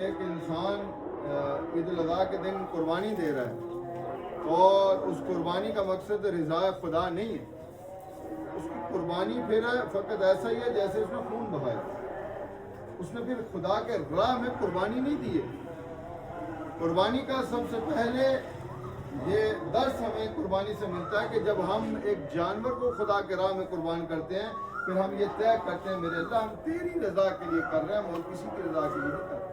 ایک انسان عید الاضحیٰ کے دن قربانی دے رہا ہے اور اس قربانی کا مقصد رضا خدا نہیں ہے. اس کی قربانی پھر فقط ایسا ہی ہے جیسے اس نے خون بہایا. اس نے پھر خدا کے راہ میں قربانی نہیں دی ہے. قربانی کا سب سے پہلے یہ درس ہمیں قربانی سے ملتا ہے کہ جب ہم ایک جانور کو خدا کے راہ میں قربان کرتے ہیں پھر ہم یہ طے کرتے ہیں میرے اللہ ہم تیری رضا کے لیے کر رہے ہیں اور کسی کی رضا کے لیے نہیں کر رہے.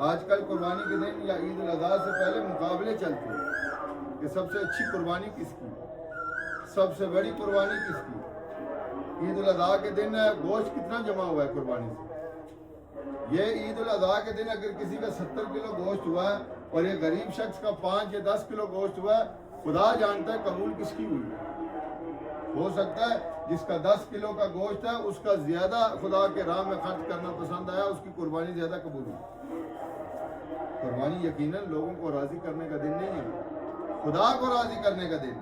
آج کل قربانی کے دن یا عید الاضحیٰ سے پہلے مقابلے چلتے ہیں کہ سب سے اچھی قربانی کس کی، سب سے بڑی قربانی کس کی. عید الاضحیٰ کے دن گوشت کتنا جمع ہوا ہے قربانی سے. یہ عید الاضحیٰ کے دن اگر کسی کا 70 کلو گوشت ہوا ہے اور یہ غریب شخص کا 5 یا 10 کلو گوشت ہوا ہے، خدا جانتا ہے قبول کس کی ہوئی. ہو سکتا ہے جس کا 10 کلو کا گوشت ہے اس کا زیادہ خدا کے راہ میں خرچ کرنا پسند آیا، اس کی قربانی زیادہ قبول ہوئی. قربانی یقیناً لوگوں کو راضی کرنے کا دن نہیں ہے، خدا کو راضی کرنے کا دن.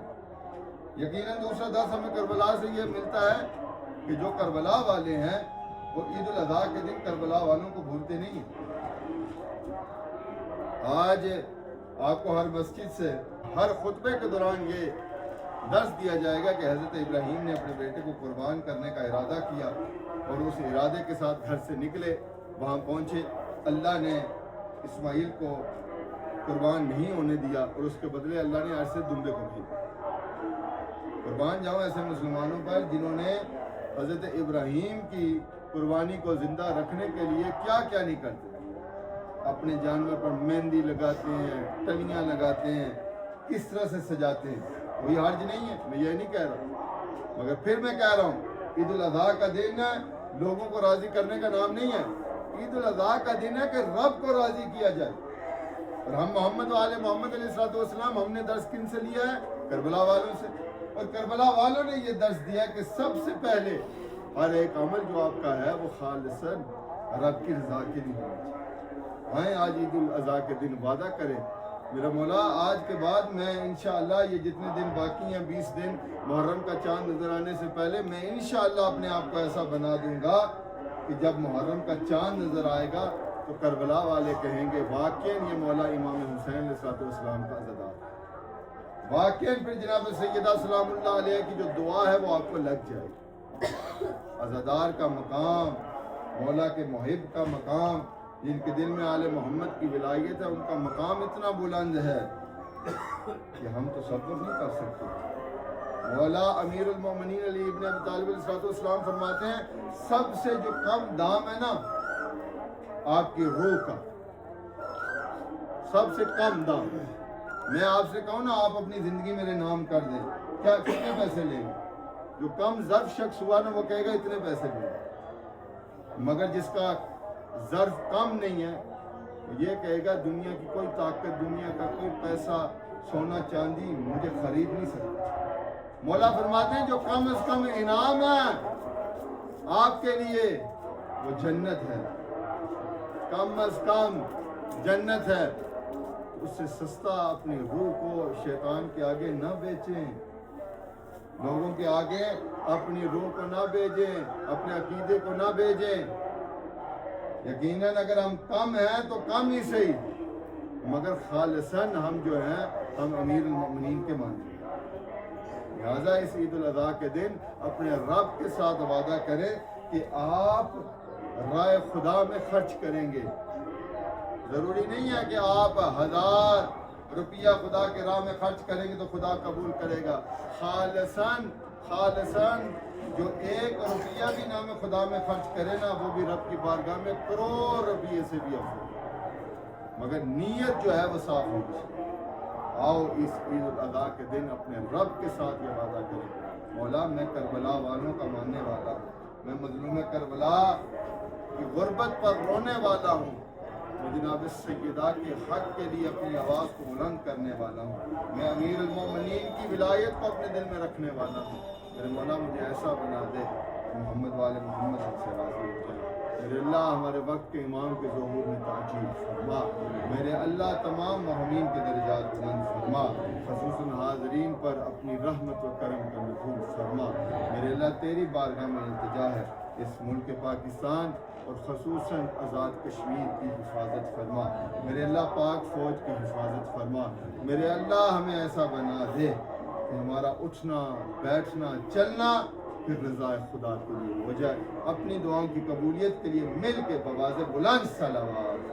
یقیناً دوسرا درس ہمیں کربلا سے یہ ملتا ہے کہ جو کربلا والے ہیں وہ عید الاضحیٰ کے دن کربلا والوں کو بھولتے نہیں ہیں. آج آپ کو ہر مسجد سے ہر خطبے کے دوران یہ درس دیا جائے گا کہ حضرت ابراہیم نے اپنے بیٹے کو قربان کرنے کا ارادہ کیا اور اس ارادے کے ساتھ گھر سے نکلے، وہاں پہنچے. اللہ نے اسماعیل کو قربان نہیں ہونے دیا اور اس کے بدلے اللہ نے عرش سے دمبے کو بھیجا. قربان جاؤں ایسے مسلمانوں پر جنہوں نے حضرت ابراہیم کی قربانی کو زندہ رکھنے کے لیے کیا کیا نہیں کرتے. اپنے جانور پر مہندی لگاتے ہیں، ٹلیاں لگاتے ہیں، کس طرح سے سجاتے ہیں. کوئی حرج نہیں ہے، میں یہ نہیں کہہ رہا، مگر پھر میں کہہ رہا ہوں عید الاضحیٰ کا دن لوگوں کو راضی کرنے کا نام نہیں ہے. عید الاضحیٰ کا دن ہے کہ رب کو راضی کیا جائے. اور ہم محمد والے محمد علیہ السلام ہم نے درس کن سے لیا ہے؟ کربلا والوں سے. اور کربلا والوں نے یہ درس دیا کہ سب سے پہلے ہر ایک عمل جو آپ کا ہے وہ خالصاً رب کی رضا کے لیے ہونا چاہیے. آئیں آج عید الاضحیٰ کے دن وعدہ کریں میرا مولا آج کے بعد میں انشاءاللہ یہ جتنے دن باقی ہیں 20 دن محرم کا چاند نظر آنے سے پہلے میں انشاءاللہ اپنے آپ کو ایسا بنا دوں گا کہ جب محرم کا چاند نظر آئے گا تو کربلا والے کہیں گے واقعاً یہ مولا امام حسین علیہ السلام کا عزادار ہے. واقعاً پھر جناب سیدہ سلام اللہ علیہ کی جو دعا ہے وہ آپ کو لگ جائے گی. عزادار کا مقام، مولا کے محب کا مقام، جن کے دل میں آل محمد کی ولایت ہے ان کا مقام اتنا بلند ہے کہ ہم تصور نہیں کر سکتے. مولا امیر المومنین علی ابن ابی طالب علیہ السلام فرماتے ہیں سب سے جو کم دام ہے نا آپ کی روح کا، سب سے کم دام. میں آپ سے کہوں نا آپ اپنی زندگی میرے نام کر دیں، کیا کتنے پیسے لیں گے؟ جو کم ظرف شخص ہوا نا وہ کہے گا اتنے پیسے لیں گے. مگر جس کا ظرف کم نہیں ہے وہ یہ کہے گا دنیا کی کوئی طاقت، دنیا کا کوئی پیسہ، سونا چاندی مجھے خرید نہیں سکتا. مولا فرماتے ہیں جو کم از کم انعام ہے آپ کے لیے وہ جنت ہے. کم از کم جنت ہے. اس سے سستا اپنی روح کو شیطان کے آگے نہ بیچیں، لوگوں کے آگے اپنی روح کو نہ بیچیں، اپنے عقیدے کو نہ بیچیں. یقیناً اگر ہم کم ہیں تو کم ہی صحیح، مگر خالصاً ہم جو ہیں ہم امیر المومنین کے مانتے ہیں. لہٰذا اس عید الاضحیٰ کے دن اپنے رب کے ساتھ وعدہ کریں کہ آپ رائے خدا میں خرچ کریں گے. ضروری نہیں ہے کہ آپ 1000 روپیہ خدا کے راہ میں خرچ کریں گے تو خدا قبول کرے گا. خالصاً جو 1 روپیہ بھی نام خدا میں خرچ کرے نا وہ بھی رب کی بارگاہ میں کروڑ روپیے سے بھی افضل، مگر نیت جو ہے وہ صاف ہونی چاہیے. آؤ اس عید الاضحیٰ کے دن اپنے رب کے ساتھ یہ وعدہ کریں مولا میں کربلا والوں کا ماننے والا ہوں، میں مظلوم کربلا کی غربت پر رونے والا ہوں، میں جناب سیدہ کے حق کے لیے اپنی آواز کو بلند کرنے والا ہوں، میں امیر المومنین کی ولایت کو اپنے دل میں رکھنے والا ہوں. میرے مولا مجھے ایسا بنا دے کہ محمد والے محمد سے راضی ہو جائے. میرے اللہ ہمارے وقت کے امام کے ظہور میں تعجیل فرما، میرے اللہ تمام محرومین کے درجات بلند فرما، خصوصاً حاضرین پر اپنی رحمت و کرم کا نزول فرما۔ میرے اللہ تیری بارگاہ میں التجا ہے، اس ملک پاکستان اور خصوصاً آزاد کشمیر کی حفاظت فرما، میرے اللہ پاک فوج کی حفاظت فرما، میرے اللہ ہمیں ایسا بنا دے کہ ہمارا اٹھنا بیٹھنا چلنا پھر رضا خدا کے لیے ہو جائے۔ اپنی دعاؤں کی قبولیت کے لیے مل کے بواز بلند صلوات